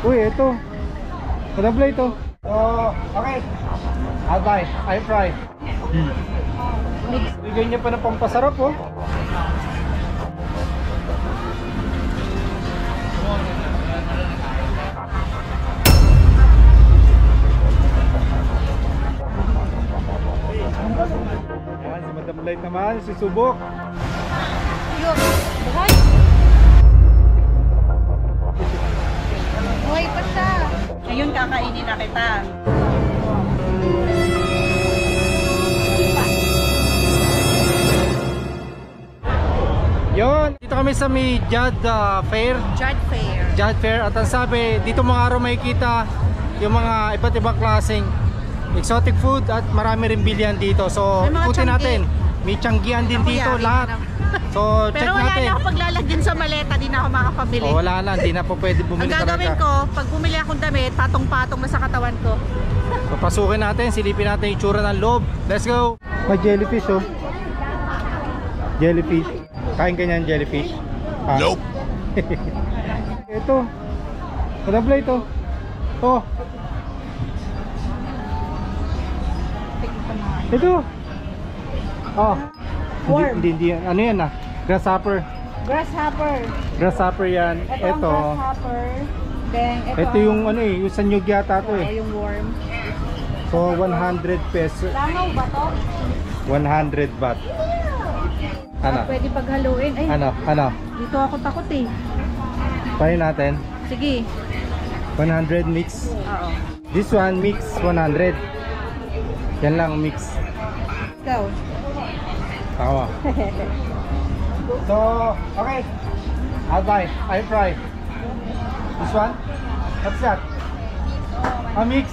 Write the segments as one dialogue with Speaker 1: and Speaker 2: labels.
Speaker 1: Uy, ito. Madabla ito. Oh, okay. I'll buy. I fry. Bigyan niya pa ng pampasarap, oh. Yan, si Madam Light naman, susubok.
Speaker 2: Yun, buhay. Buhay pa siya. Ngayon kakainin na kita.
Speaker 1: Yon, dito kami sa may Judd Fair.
Speaker 2: Judd Fair.
Speaker 1: Judd Fair. At ang sabi, dito mga araw makikita yung mga iba't ibang klaseng exotic food at marami rin bilihan dito. So,
Speaker 2: May mga
Speaker 1: ikutin
Speaker 2: tianggi.
Speaker 1: natin. May tianggian din
Speaker 2: Ako,
Speaker 1: dito
Speaker 2: yari
Speaker 1: lahat.
Speaker 2: na.
Speaker 1: So, check
Speaker 2: Pero wala
Speaker 1: natin.
Speaker 2: na ako paglalagyan sa maleta, di na ako makakabili.
Speaker 1: Oh, wala na, hindi na po pwede
Speaker 2: Ang
Speaker 1: bumili
Speaker 2: gagawin
Speaker 1: talaga.
Speaker 2: ko, pag bumili akong damit, patong-patong na sa katawan ko.
Speaker 1: Papasukin natin, silipin natin yung tsura ng loob. Let's go! May jellyfish, oh. Jellyfish. Kain ka niyan, jellyfish? Ah.
Speaker 3: Nope.
Speaker 1: Ito. Madabla ito. Oh. Ito. Oh.
Speaker 2: Worm.
Speaker 1: Hindi. Ano yan ah? Grasshopper.
Speaker 2: Grasshopper.
Speaker 1: Grasshopper yan.
Speaker 2: Ito ang grasshopper. Then,
Speaker 1: Ito yung ano eh, yung sanyog yata to eh.
Speaker 2: yung worm.
Speaker 1: So 100 pesos.
Speaker 2: Langaw ba to?
Speaker 1: 100 baht. Ano?
Speaker 2: Pwede paghaluin. Ay,
Speaker 1: Ano?
Speaker 2: dito ako takot eh.
Speaker 1: Pahin natin.
Speaker 2: Sige.
Speaker 1: 100 mix.
Speaker 2: Oo.
Speaker 1: This one mix 100. Yan lang mix.
Speaker 2: Ikaw.
Speaker 1: Tama. So, okay. I'll buy. I fry. This one? What's that? A mix?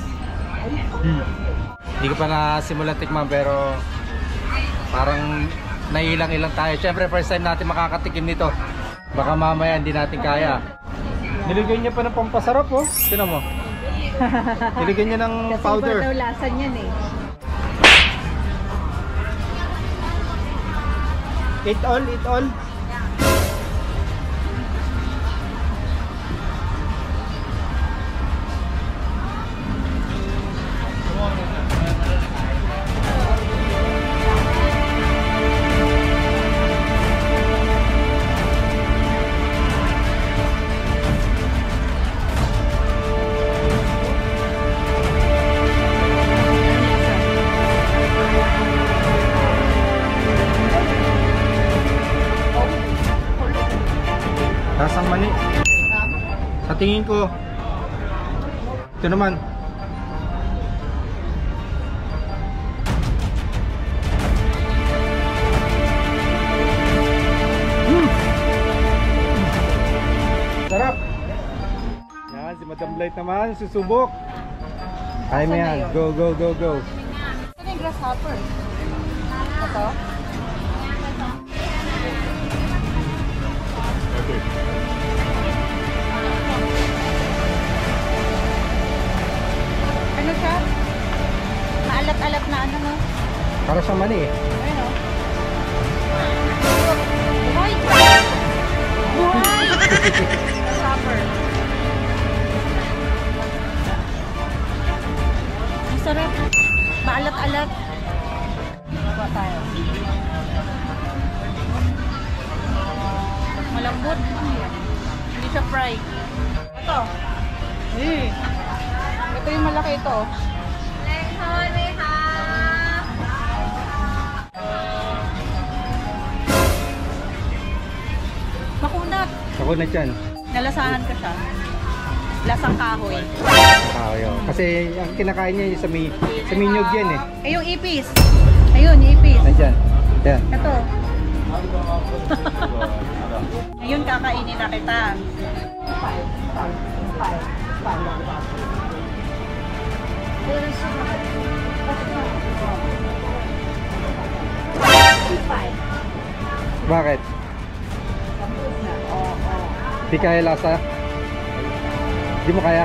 Speaker 1: Hindi ko pa nasimulan tikman pero parang nailang-ilang tayo. Siyempre first time natin makakatikim nito. Baka mamaya hindi natin kaya. Nilagyan niya pa ng pampasarap, oh. Tingnan mo. Nilagyan niya ng powder.
Speaker 2: Kasi iba daw lasa niyan eh.
Speaker 1: Eat all, eat all. Lasang mani. Sa tingin ko, ito naman. Sarap. Yan, si Madam Light naman, susubok. Kaya mo yan. Go, go, go, go.
Speaker 2: Ito yung grasshopper. Ito?
Speaker 1: Okay.
Speaker 2: Ano siya? Maalat-alat na ano no?
Speaker 1: Para sa mani eh.
Speaker 2: Ayun o. Buhay! Buhay! Grasshopper. Ang sarap. Maalat-alat. Buka tayo. Malambot. Hindi siya fry. Ito. Ito yung malaki ito. Makunat.
Speaker 1: Ako na dyan.
Speaker 2: Nalasahan ka siya. Lasang kahoy.
Speaker 1: Yun. Kasi ang kinakain niya yung sa minyog yan eh.
Speaker 2: Eh yung ipis. Ayun, yung ipis.
Speaker 1: Nandyan. Yan.
Speaker 2: Ito. Ngayon kakainin na kita.
Speaker 1: Bakit? Di kaya lasa? Di mo kaya?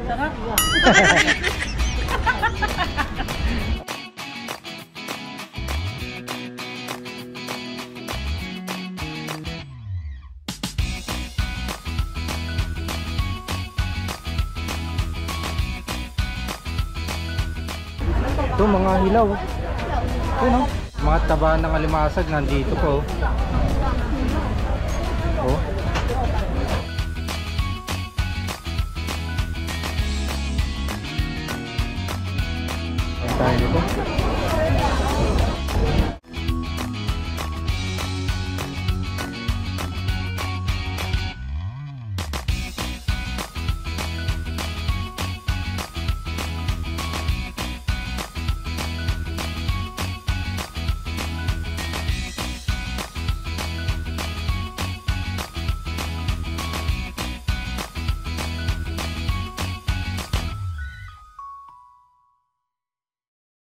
Speaker 2: Sarap.
Speaker 1: Ito mga hilaw. Ano? Mga taba ng alimasag nandito po.